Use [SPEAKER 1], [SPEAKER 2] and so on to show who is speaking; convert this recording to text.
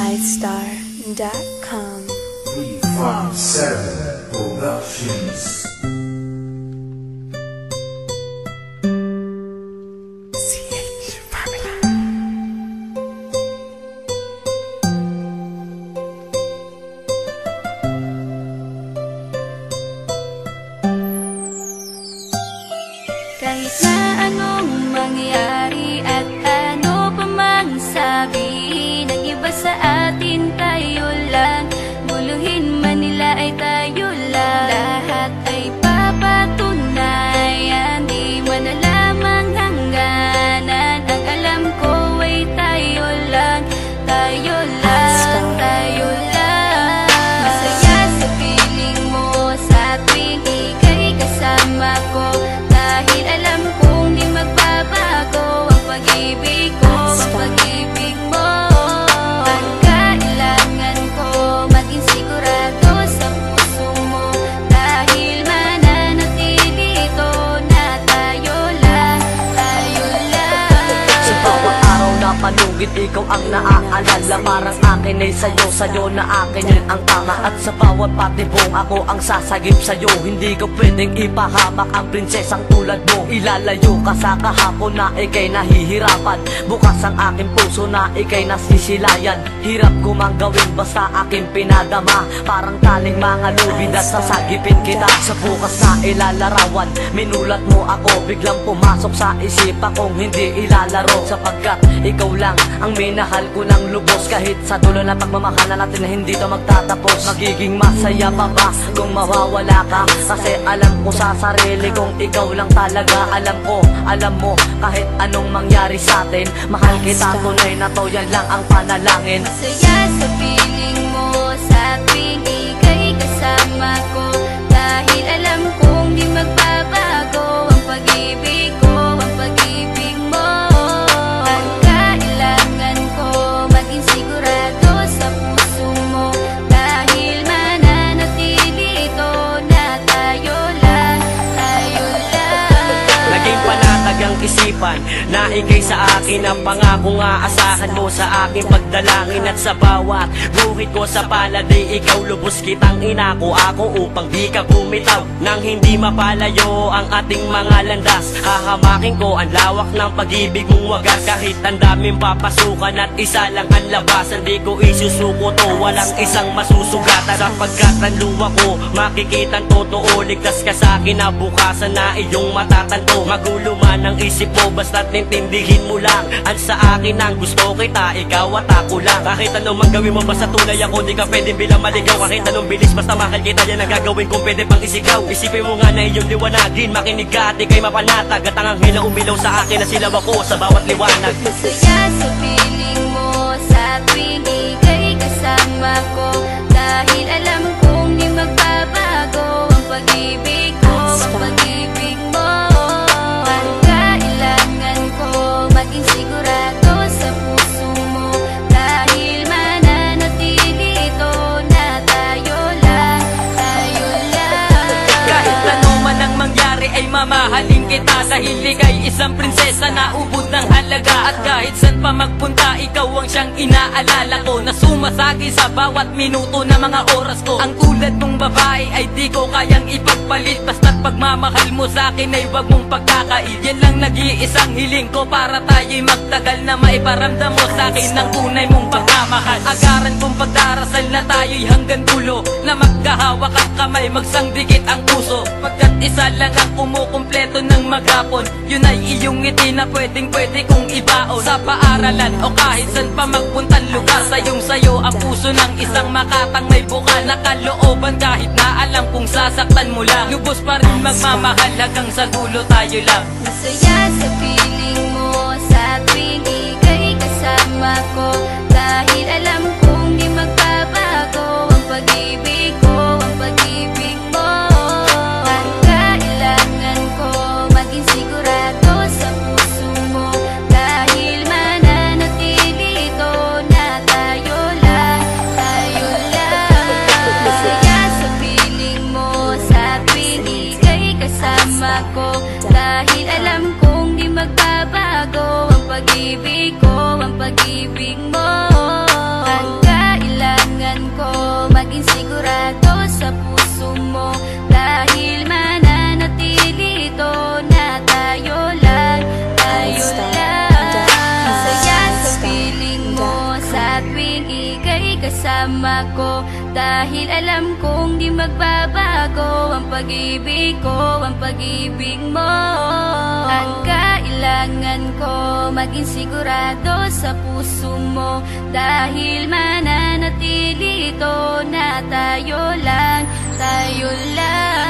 [SPEAKER 1] MyStar.com.
[SPEAKER 2] 357 Productions.
[SPEAKER 3] Kahit na anong mangyari at ano pa mang sabihin ng iba sa atin, tayo lang. Buluhin man nila ay tayo lang. Lahat ay papatunayan, di man alamang hangganan. Ang alam ko ay tayo lang, tayo lang, tayo lang. Masaya sa piling mo sa tuwing ika'y kasama ko, dahil alam kong di magbabago ang pag-ibig ko, ang pag-ibig mo. Ang kailangan ko maging sigurado sa puso mo, dahil mananatili ito na tayo lang, tayo lang.
[SPEAKER 4] Sa bawat araw na panugid, ikaw ang naaalala. Parang akin ay sa'yo, sa'yo na akin yun ang tama. At sa bawat patibong ako ang sasagip sa'yo. Hindi ko pwedeng ipahamak ang prinsesang tulad mo. Ilalayo ka sa kahapon na ikay nahihirapan. Bukas ang aking puso na ikay nasisilayan. Hirap ko mang gawin basta aking pinadama. Parang taling mga lubid at sasagipin kita. Sa bukas na ilalarawan, minulat mo ako. Biglang pumasok sa isipa kong hindi ilalaro. Sapagkat ikaw lang ang minahal ko ng lubos. Kahit sa dulo na pagmamahal na natin na hindi to magtatapos. Magiging masaya pa ba kung mawawala ka? Kasi alam ko sa sarili kong ikaw lang talaga. Alam ko, alam mo, kahit anong mangyari sa atin, mahal kita, tunay na to, yan lang ang panalangin.
[SPEAKER 3] Masaya sa piling mo sa tuwing ika'y kasama ko, dahil alam kong di magbabago ang pag-ibig ko, ang pag-ibig mo. Ang kailangan ko maging sigurado sa puso mo, dahil mananatili ito na tayo lang, tayo lang.
[SPEAKER 4] Naging panatag ang isipan na ikay sa akin ang pangako nga asahan mo sa aking pagdalangin. At sa bawat guhit ko sa palad ay ikaw lubos kitang inako ako upang di ka bumitaw. Nang hindi mapalayo ang ating mga landas, hahamakin ko ang lawak ng pag-ibig mong wagas. Kahit ang daming papasukan at isa lang ang labasan, di ko isusuko to, walang isang masusugatan. Sapagkat ang luwa ko makikitang totoo, ligtas ka sa akin na bukasan na iyong matatanto. Magulo man ang isip mo, basta't nintindihin mo lang ang sa akin ang gusto kita, ikaw at ako lang. Kahit anong mang gawin mo, basta tunay ako, di ka pwedeng bilang maligaw. Kahit anong bilis, basta mahal kita, yan ang gagawin kung pwede pang isigaw. Isipin mo nga na iyong liwanagin, makinig ka at ika'y mapanatag. At ang anghel na umilaw sa akin na silaw ako sa bawat liwanag.
[SPEAKER 3] Masaya sa piling mo sa tuwing ika'y kasama ko, dahil alam kong di magbabago ang pag-ibig ko, ang pag-ibig mo. Ang kailangan ko maging sigurado sa puso mo, dahil mananatili ito na tayo lang, tayo lang.
[SPEAKER 4] Kahit ano man ang mangyari ay mamahalin kita, dahil ika'y isang prinsesa na ubod ng halaga. At kahit saan pa magpunta, ikaw ang siyang inaalala ko, na sumasagi sa bawat minuto na mga oras ko. Ang tulad mong babae ay di ko kayang ipagpalit, basta't pagmamahal mo sa akin ay wag mong pagkakait. Yan lang nag-iisang hiling ko para tayo'y magtagal, na maiparamdam mo sa akin ang tunay mong pagmamahal. Agaran kong pagdarasal na tayo'y hanggang dulo, na magkahawak ang kamay, magsangdikit ang puso. Pagkat isa lang ang kumukumpleto ng maghapon, yun ay iyong ngiti na pwedeng-pwede kong ibaon. Sa paaralan o kahit saan pa magpuntang lugar, sayong sayo ang puso ng isang makatang may bukal na kalooban. Kahit na alam kong sasaktan mo lang, lubos pa rin magmamahal hanggang sa dulo tayo lang.
[SPEAKER 3] Masaya sa piling mo sa tuwing ika'y kasama ko, dahil alam kong di magbabago ang pag-ibig ko, ang pag-ibig mo. Ang kailangan ko maging sigurado sa puso mo, dahil mananatili ito na tayo lang, tayo lang. Masaya sa piling mo sa tuwing ika'y kasama ko, dahil alam kong di magbabago ang pag-ibig ko, ang pag-ibig mo. Ang sa tuwing ika'y kasama ko. Dahil alam kong di magbabago ang pag-ibig ko, ang pag-ibig mo. Ang kailangan ko maging sigurado sa puso mo, dahil mananatili ito na tayo lang, tayo lang.